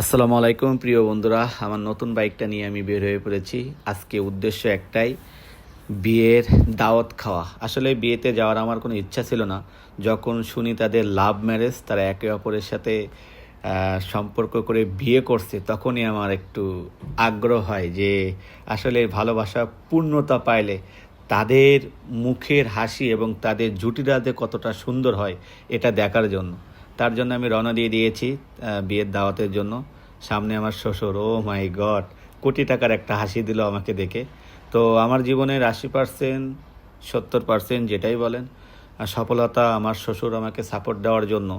আসসালামু আলাইকুম প্রিয় বন্ধুরা, আমার নতুন বাইকটা নিয়ে আমি বের হয়ে পড়েছি। আজকে উদ্দেশ্য একটাই, বিয়ের দাওয়াত খাওয়া। আসলে বিয়েতে যাওয়ার আমার কোনো ইচ্ছা ছিল না। যখন শুনি তাদের লাভ ম্যারেজ, তারা একে অপরের সাথে সম্পর্ক করে বিয়ে করছে, তখনই আমার একটু আগ্রহ হয় যে আসলে ভালোবাসা পূর্ণতা পাইলে তাদের মুখের হাসি এবং তাদের জুটিরা যে কতটা সুন্দর হয় এটা দেখার জন্য। তার জন্য আমি রওনা দিয়ে দিয়েছি বিয়ের দাওয়াতের জন্য। সামনে আমার শ্বশুর, ও মাই গড, কোটি টাকার একটা হাসি দিল আমাকে দেখে। তো আমার জীবনের 80%, 70% যেটাই বলেন, সফলতা আমার শ্বশুর আমাকে সাপোর্ট দেওয়ার জন্য।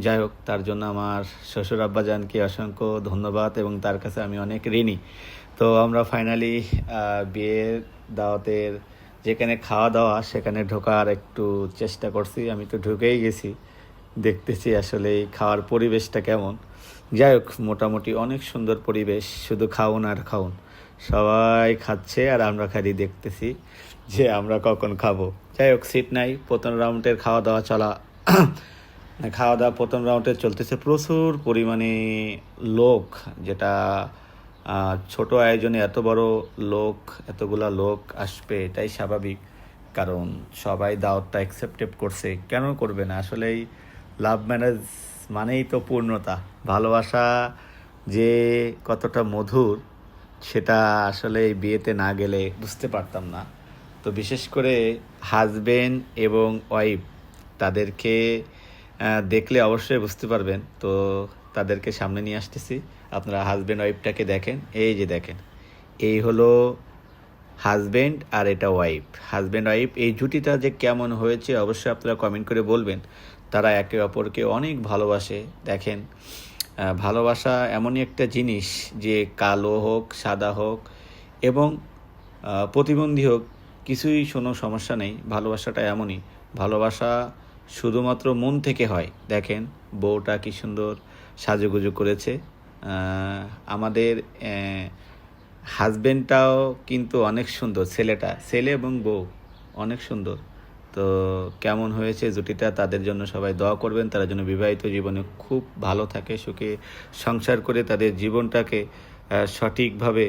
যাই হোক, তার জন্য আমার শ্বশুর আব্বাজানকে অসংখ্য ধন্যবাদ এবং তার কাছে আমি অনেক ঋণী। তো আমরা ফাইনালি বিয়ের দাওয়াতের যেখানে খাওয়া দাওয়া, সেখানে ঢোকার একটু চেষ্টা করছি। আমি তো ঢুকেই গেছি, দেখতেছি আসলে এই খাওয়ার পরিবেশটা কেমন। যাই হোক, মোটামুটি অনেক সুন্দর পরিবেশ, শুধু খাউন আর খাউন। সবাই খাচ্ছে আর আমরা খালি দেখতেছি যে আমরা কখন খাবো। যাই হোক, সিট নাই, প্রথম রাউন্ডের খাওয়া দাওয়া চলা খাওয়া দাওয়া প্রথম রাউন্ডে চলতেছে। প্রচুর পরিমাণে লোক, যেটা ছোট আয়োজনে এত বড় লোক, এতগুলা লোক আসবে এটাই স্বাভাবিক। কারণ সবাই দাওয়াতটা অ্যাকসেপ্টেড করছে, কেন করবে না? আসলেই লাভ ম্যারেজ মানেই তো পূর্ণতা। ভালোবাসা যে কতটা মধুর, সেটা আসলে এই বিয়েতে না গেলে বুঝতে পারতাম না। তো বিশেষ করে হাজবেন্ড এবং ওয়াইফ, তাদেরকে দেখলে অবশ্যই বুঝতে পারবেন। তো তাদেরকে সামনে নিয়ে আসতেছি, আপনারা হাজবেন্ড ওয়াইফটাকে দেখেন। এই যে দেখেন, এই হলো হাজবেন্ড আর এটা ওয়াইফ। হাজবেন্ড ওয়াইফ এই জুটিটা যে কেমন হয়েছে অবশ্যই আপনারা কমেন্ট করে বলবেন। তারা একে অপরকে অনেক ভালোবাসে। দেখেন, ভালোবাসা এমনই একটা জিনিস যে কালো হোক, সাদা হোক এবং প্রতিবন্ধী হোক, কিছুই কোনো সমস্যা নেই। ভালোবাসাটা এমনই, ভালোবাসা শুধুমাত্র মন থেকে হয়। দেখেন, বউটা কি সুন্দর সাজুগুজু করেছে। আমাদের হাজবেন্ডটাও কিন্তু অনেক সুন্দর, ছেলে এবং বউ অনেক সুন্দর। তো কেমন হয়েছে জুটিটা, তাদের জন্য সবাই দোয়া করবেন। তারা যেন বিবাহিত জীবনে খুব ভালো থাকে, সুখে সংসার করে তাদের জীবনটাকে সঠিকভাবে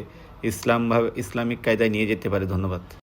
ইসলামিক কায়দায় নিয়ে যেতে পারে। ধন্যবাদ।